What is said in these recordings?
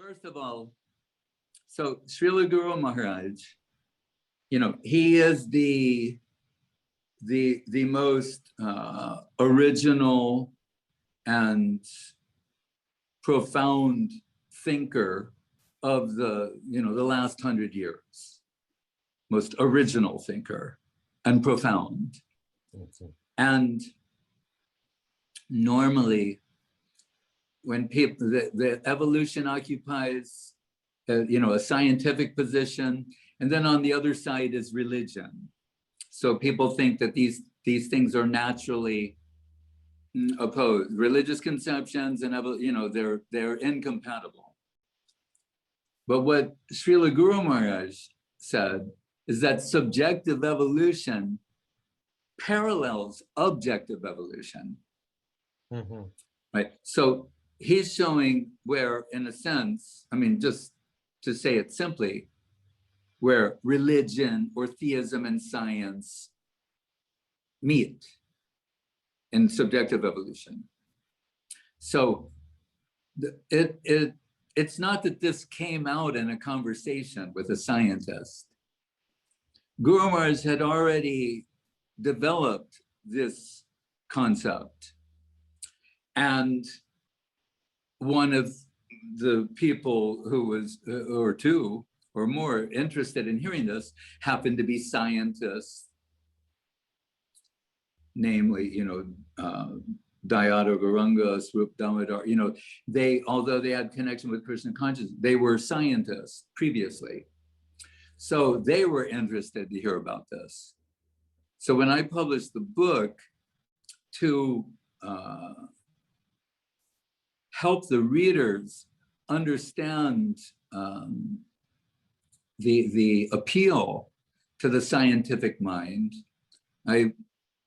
First of all, so Srila Guru Maharaj, he is the most original and profound thinker of the last 100 years. Most original thinker and profound. And normally, when people, the evolution occupies, a scientific position, and then on the other side is religion. So people think that these things are naturally opposed. Religious conceptions and they're incompatible. But what Srila Guru Maharaj said is that subjective evolution parallels objective evolution. Mm-hmm. Right. So he's showing where, in a sense, just to say it simply, where religion or theism and science meet in subjective evolution. So it's not that this came out in a conversation with a scientist. Guru Maharaj had already developed this concept. And one of the people who was, or two or more, interested in hearing this happened to be scientists, namely, Dayada Garanga, Swarup Damodar, although they had connection with Krishna consciousness, they were scientists previously. So they were interested to hear about this. So when I published the book to help the readers understand the appeal to the scientific mind, I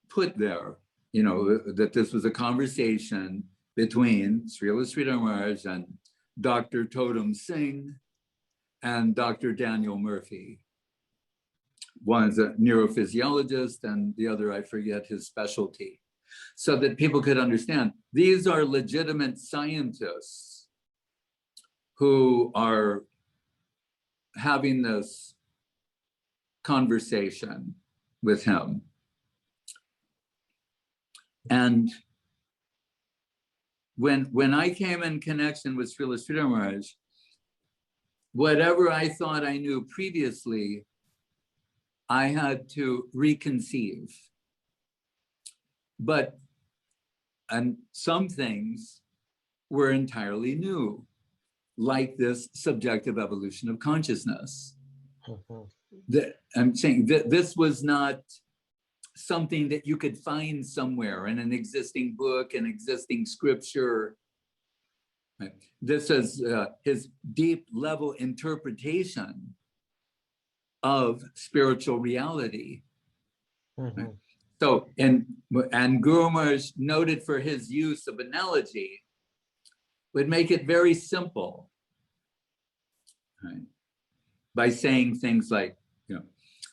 put there, that this was a conversation between Srila Sridhar Maharaj and Dr. Totem Singh and Dr. Daniel Murphy. One is a neurophysiologist and the other, I forget his specialty, so that people could understand these are legitimate scientists who are having this conversation with him. And when I came in connection with Srila Sridhar Maharaj, whatever I thought I knew previously, I had to reconceive. And some things were entirely new, like this subjective evolution of consciousness. I'm saying that this was not something that you could find somewhere in an existing book, an existing scripture. This is his deep level interpretation of spiritual reality. Mm-hmm. So, and Guru Maharaj, noted for his use of analogy, would make it very simple, right? By saying things like,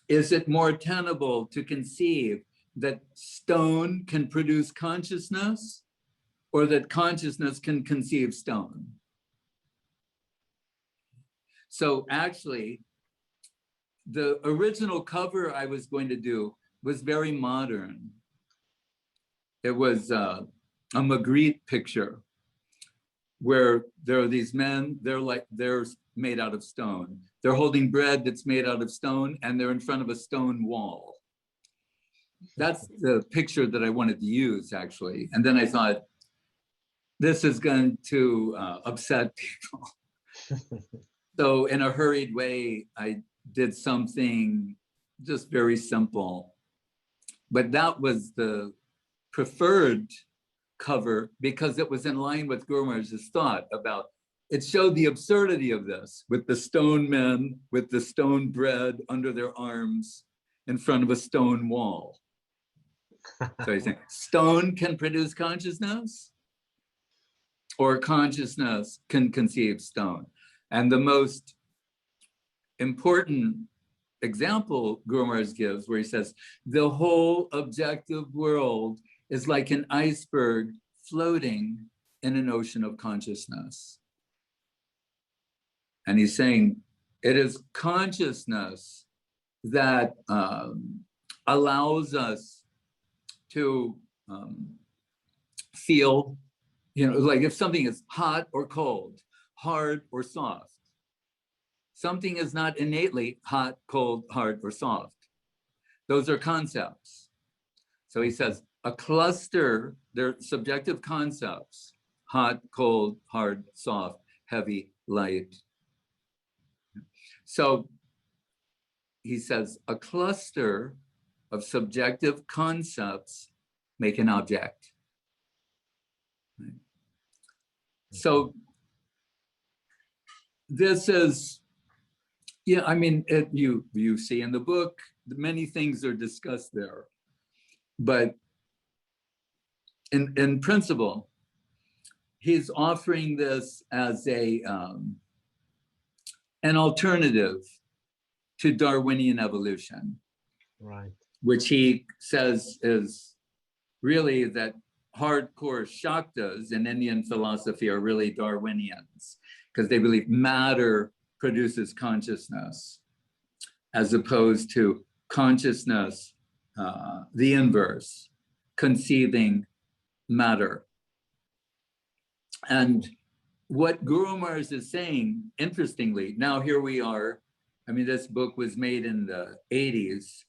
is it more tenable to conceive that stone can produce consciousness, or that consciousness can conceive stone? So actually, the original cover I was going to do was very modern. It was a Magritte picture where there are these men, they're made out of stone. They're holding bread that's made out of stone, and they're in front of a stone wall. That's the picture that I wanted to use, actually. And then I thought, this is going to upset people. So in a hurried way, I did something just very simple. But that was the preferred cover because it was in line with Guru Maharaj's thought about, it showed the absurdity of this with the stone men with the stone bread under their arms in front of a stone wall. So he's saying, stone can produce consciousness, or consciousness can conceive stone. And the most important example Guru Maharaj gives, where he says, the whole objective world is like an iceberg floating in an ocean of consciousness. And he's saying it is consciousness that allows us to feel, like if something is hot or cold, hard or soft. Something is not innately hot, cold, hard, or soft. Those are concepts. So he says a cluster, they're subjective concepts: hot, cold, hard, soft, heavy, light. So he says a cluster of subjective concepts make an object. Right? So this is, I mean, you see in the book, many things are discussed there. But in principle, he's offering this as an alternative to Darwinian evolution, right? Which he says is really that hardcore Shaktas in Indian philosophy are really Darwinians, because they believe matter produces consciousness, as opposed to consciousness, the inverse, conceiving matter. And what Guru Maharaj is saying, interestingly, now here we are, I mean, this book was made in the 80s,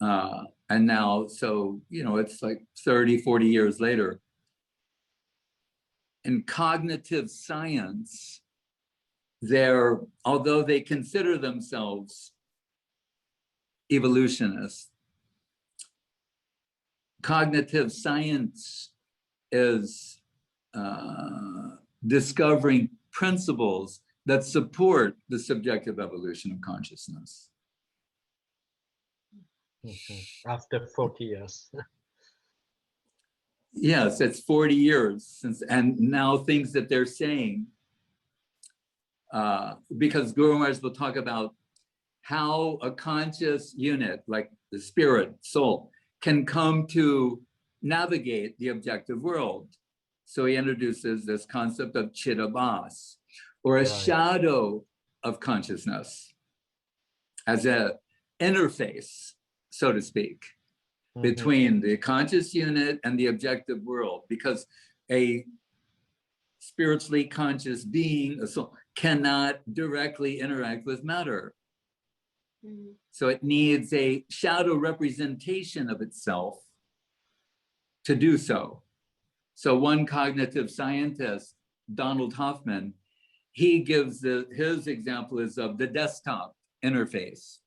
and now, so, it's like 30, 40 years later. In cognitive science, although they consider themselves evolutionists, cognitive science is discovering principles that support the subjective evolution of consciousness. After 40 years. Yes, it's 40 years since, and now things that they're saying, because Guru Maharaj will talk about how a conscious unit, like the spirit, soul, can come to navigate the objective world. So he introduces this concept of chidabhas, or a shadow of consciousness, as an interface, so to speak, between the conscious unit and the objective world, because a spiritually conscious being, a soul, cannot directly interact with matter. So it needs a shadow representation of itself to do so. So one cognitive scientist, Donald Hoffman, he gives his example is of the desktop interface,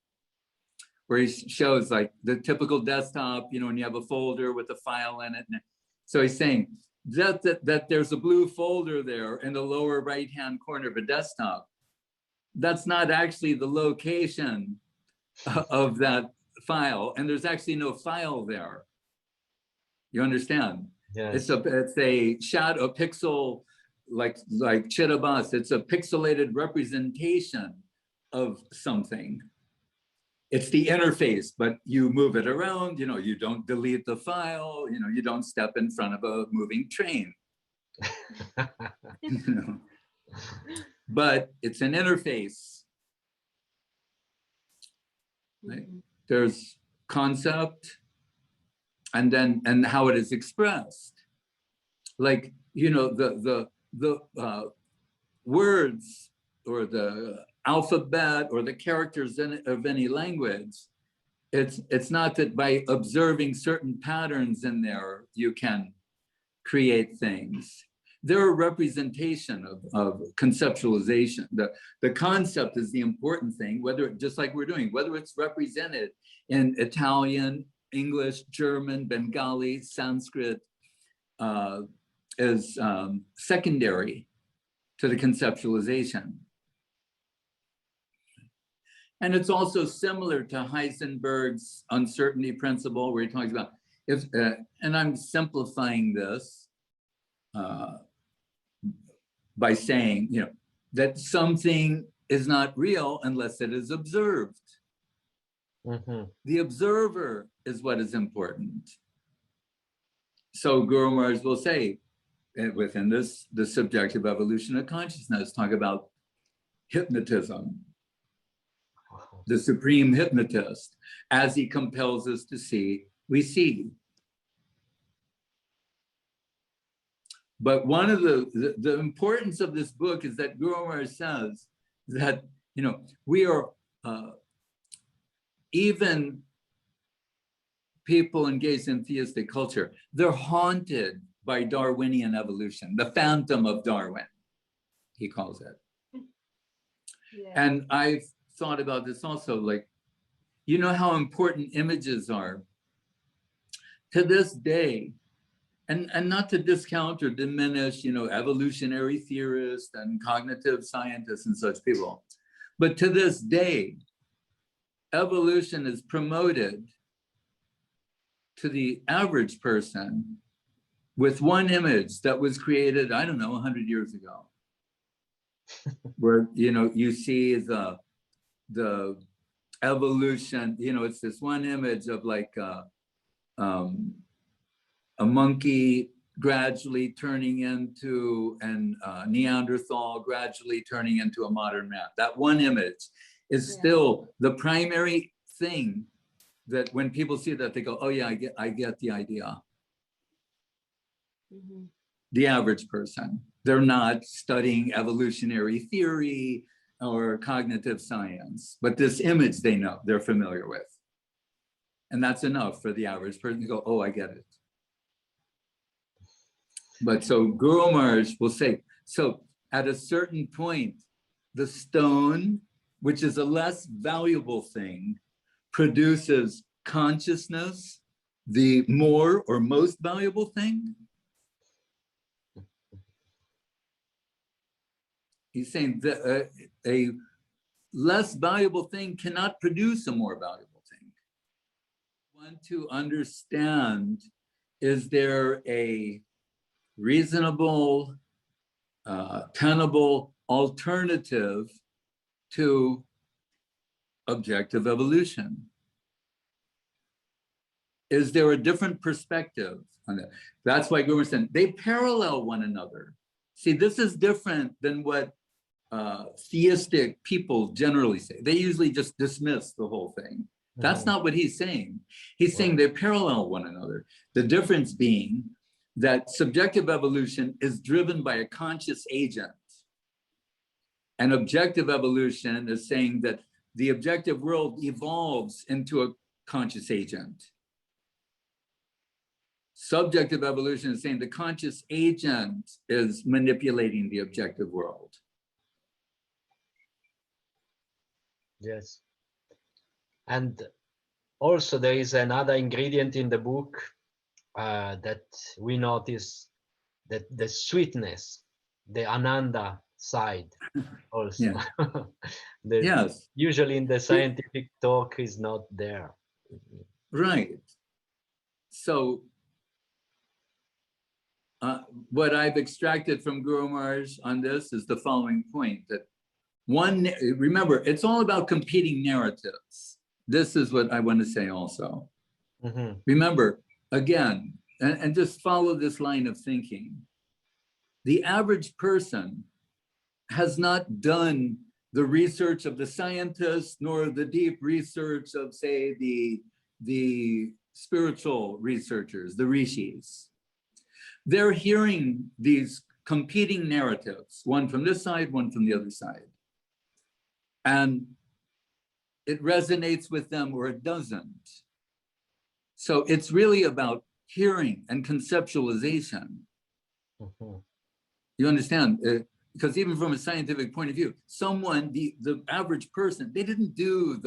where he shows like the typical desktop, when you have a folder with a file in it. So he's saying that there's a blue folder there in the lower right-hand corner of a desktop. That's not actually the location of that file, and there's actually no file there. You understand? Yes. It's a shadow, a pixel, like chidabhas. It's a pixelated representation of something. It's the interface, but you move it around. You don't delete the file. You don't step in front of a moving train. But it's an interface. Right? There's concept, and how it is expressed. Like, the words or the alphabet or the characters of any language, it's not that by observing certain patterns in there you can create things. They're a representation of conceptualization. The concept is the important thing, just like we're doing, whether it's represented in Italian, English, German, Bengali, Sanskrit, is secondary to the conceptualization. And it's also similar to Heisenberg's uncertainty principle, where he talks about, and I'm simplifying this by saying, that something is not real unless it is observed. The observer is what is important. So Guru Maharaj will say, within the subjective evolution of consciousness, talk about hypnotism, the supreme hypnotist. As he compels us to see, we see. But one of the importance of this book is that Guru Maharaj says that, you know, we are, even people engaged in theistic culture, they're haunted by Darwinian evolution, the phantom of Darwin, he calls it. Yeah. And I've thought about this also, like, you know how important images are. To this day, and not to discount or diminish, you know, evolutionary theorists and cognitive scientists and such people, but to this day, evolution is promoted to the average person with one image that was created, I don't know, 100 years ago, where, you know, you see the evolution, you know, it's this one image of like a monkey gradually turning into an Neanderthal, gradually turning into a modern man. That one image is still the primary thing that when people see that, they go, oh yeah, I get the idea. Mm-hmm. The average person. They're not studying evolutionary theory or cognitive science, but this image they know, they're familiar with. And that's enough for the average person to go, oh, I get it. But so Guru Maharaj will say, so at a certain point, the stone, which is a less valuable thing, produces consciousness, the more or most valuable thing. He's saying that a less valuable thing cannot produce a more valuable thing. Want to understand, is there a reasonable, tenable alternative to objective evolution? Is there a different perspective on that? That's why Guru was saying they parallel one another. See, this is different than what theistic people generally say. They usually just dismiss the whole thing. That's not what he's saying. He's saying they parallel one another. The difference being that subjective evolution is driven by a conscious agent. And objective evolution is saying that the objective world evolves into a conscious agent. Subjective evolution is saying the conscious agent is manipulating the objective world. Yes. And also there is another ingredient in the book that we notice, that the sweetness, the ananda side also. Yes. Usually in the scientific talk is not there. Right. So what I've extracted from Guru Maharaj on this is the following point, that one, remember, it's all about competing narratives. This is what I want to say also. Remember, again, and just follow this line of thinking. The average person has not done the research of the scientists, nor the deep research of, say, the spiritual researchers, the rishis. They're hearing these competing narratives, one from this side, one from the other side. And it resonates with them or it doesn't. So it's really about hearing and conceptualization. You understand? Because even from a scientific point of view, someone, the average person, they didn't do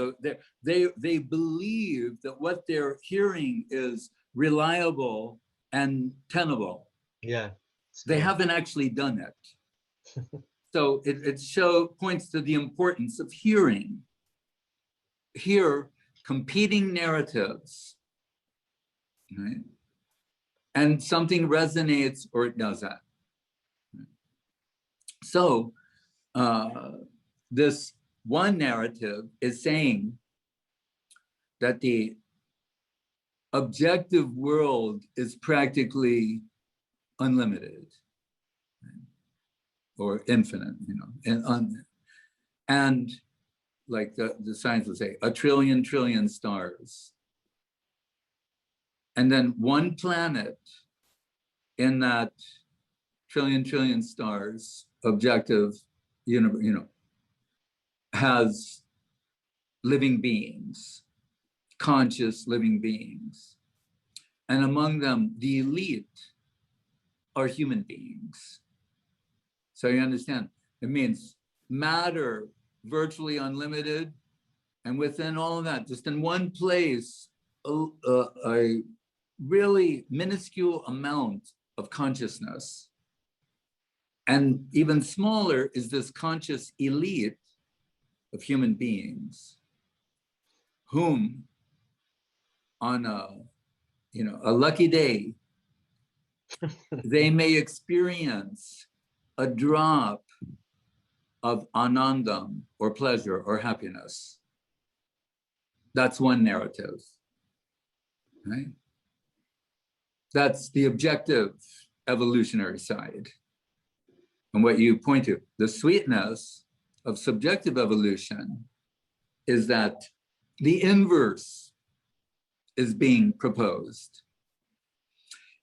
they believe that what they're hearing is reliable and tenable. Yeah. They haven't actually done it. So it points to the importance of hearing. Hear competing narratives, right? And something resonates or it doesn't. So this one narrative is saying that the objective world is practically unlimited, right? Or infinite, you know. And like the science would say, a trillion stars. And then one planet in that trillion stars objective universe, has living beings, conscious living beings. And among them, the elite are human beings. So you understand, it means matter virtually unlimited, and within all of that, just in one place, a really minuscule amount of consciousness. And even smaller is this conscious elite of human beings, whom on a lucky day, they may experience a drop of anandam, or pleasure, or happiness. That's one narrative, right? That's the objective evolutionary side. And what you point to, the sweetness of subjective evolution, is that the inverse is being proposed.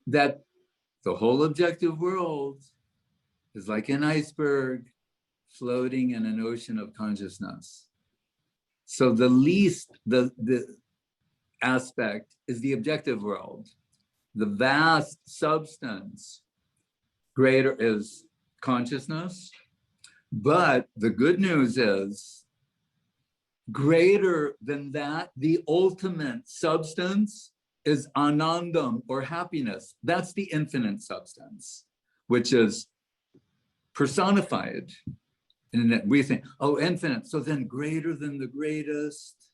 That the whole objective world is like an iceberg floating in an ocean of consciousness. So the least, the aspect is the objective world. The vast substance, greater is consciousness. But the good news is, greater than that, the ultimate substance is anandam, or happiness. That's the infinite substance, which is personified. And we think, oh, infinite, so then greater than the greatest,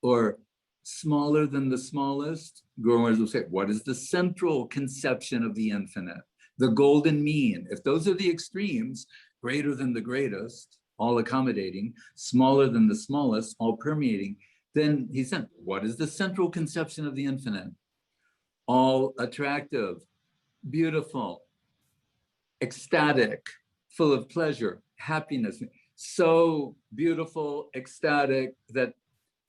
or smaller than the smallest. Guru Maharaj will say, what is the central conception of the infinite? The golden mean. If those are the extremes, greater than the greatest, all accommodating, smaller than the smallest, all permeating, then he said, what is the central conception of the infinite? All attractive, beautiful, ecstatic, full of pleasure, happiness, so beautiful, ecstatic, that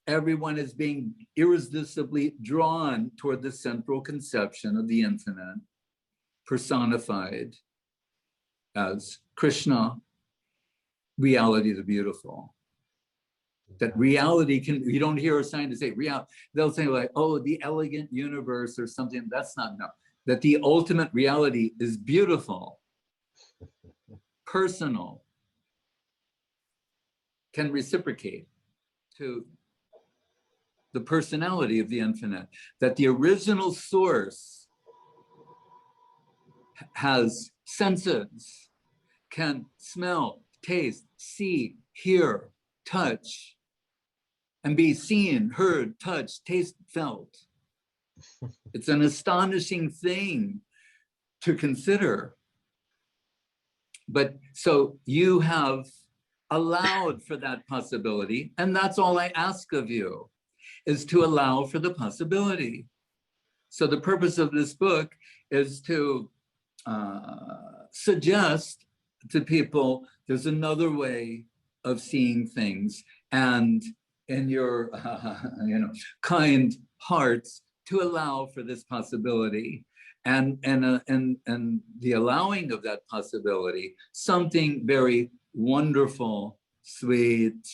everyone is being irresistibly drawn toward the central conception of the infinite, personified as Krishna, reality the beautiful. That reality can, you don't hear a scientist say reality, they'll say like, oh, the elegant universe or something. That's not, no. That the ultimate reality is beautiful, personal, can reciprocate to the personality of the infinite. That the original source has senses, can smell, taste, see, hear, touch, and be seen, heard, touched, taste, felt. It's an astonishing thing to consider. But so you have allowed for that possibility, and that's all I ask of you, is to allow for the possibility. So the purpose of this book is to suggest to people there's another way of seeing things, and in your kind hearts to allow for this possibility, and the allowing of that possibility, something very wonderful, sweet,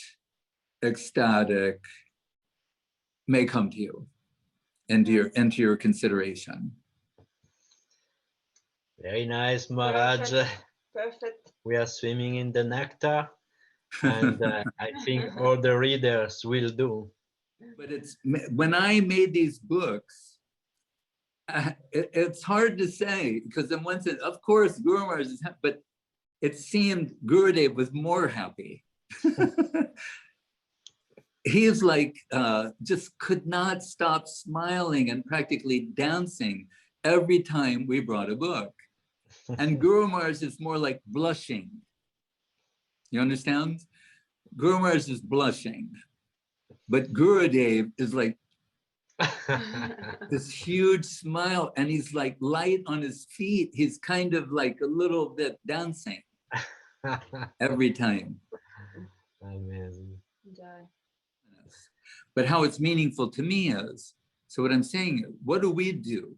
ecstatic may come to you, into your consideration. Very nice, Maharaj. Perfect. We are swimming in the nectar, and I think all the readers will do. But it's, when I made these books, it's hard to say, because in one sense, of course, Guru Maharaj is happy, but it seemed Gurudev was more happy. He's like, just could not stop smiling and practically dancing every time we brought a book. And Guru Maharaj is more like blushing. You understand? Guru Maharaj is blushing. But Gurudev is like this huge smile, and he's like light on his feet. He's kind of like a little bit dancing every time. But how it's meaningful to me is, so what I'm saying is, what do?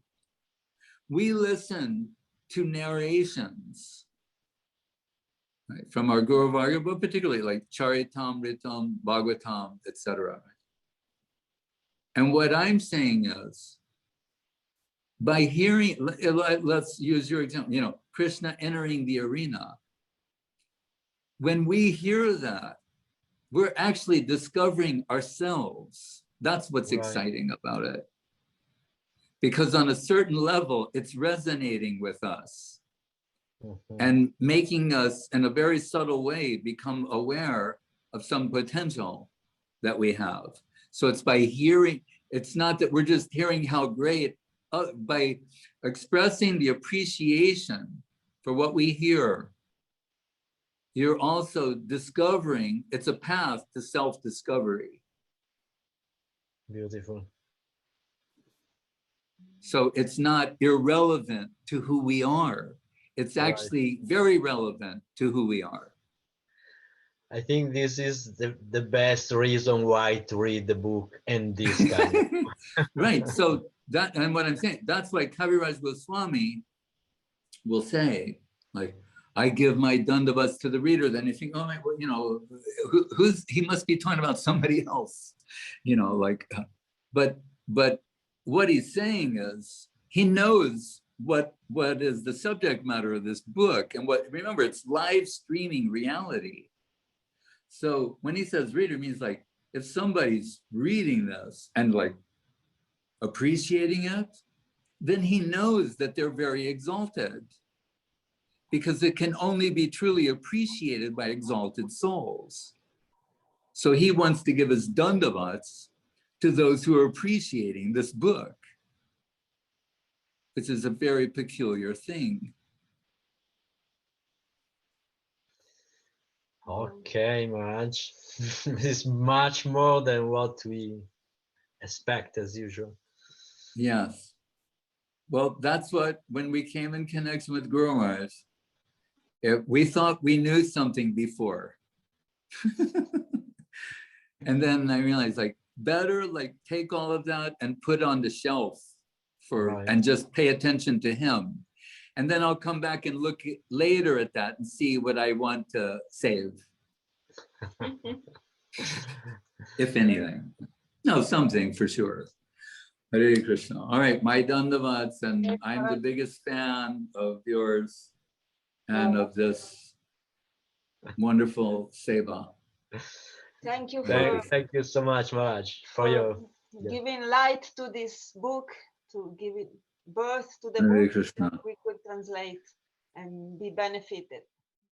We listen to narrations, right, from our Guru Varga, but particularly like Charitam, Ritam, Bhagavatam, etc. And what I'm saying is, by hearing, let's use your example, you know, Krishna entering the arena. When we hear that, we're actually discovering ourselves. That's what's exciting about it. Because on a certain level, it's resonating with us and making us, in a very subtle way, become aware of some potential that we have. So it's by hearing, it's not that we're just hearing how great, by expressing the appreciation for what we hear, you're also discovering, it's a path to self-discovery. Beautiful. So it's not irrelevant to who we are. It's actually very relevant to who we are. I think this is the best reason why to read the book and this kind of. Right. So that, and what I'm saying, that's why Kaviraj Goswami will say, like, I give my dandavats to the reader. Then you think, oh my, well, you know, he must be talking about somebody else, you know, like, but what he's saying is he knows what is the subject matter of this book, and what, remember, it's live streaming reality. So when he says reader, means like, if somebody's reading this and like appreciating it, then he knows that they're very exalted, because it can only be truly appreciated by exalted souls. So he wants to give his dandavats to those who are appreciating this book, which is a very peculiar thing. Okay, Maharaj. It's much more than what we expect as usual. Yes. Well, that's what, when we came in connection with Guru Maharaj, we thought we knew something before. And then I realized, like, better like take all of that and put on the shelf for, and just pay attention to him. And then I'll come back and look later at that and see what I want to save. If anything. No, something for sure. Hare Krishna. All right, my dandavats, and I'm the biggest fan of yours and of this wonderful seva. Thank you for thank you so much, Maharaj, for your giving light to this book, to give it birth to the Hare book Krishna. that we could translate and be benefited.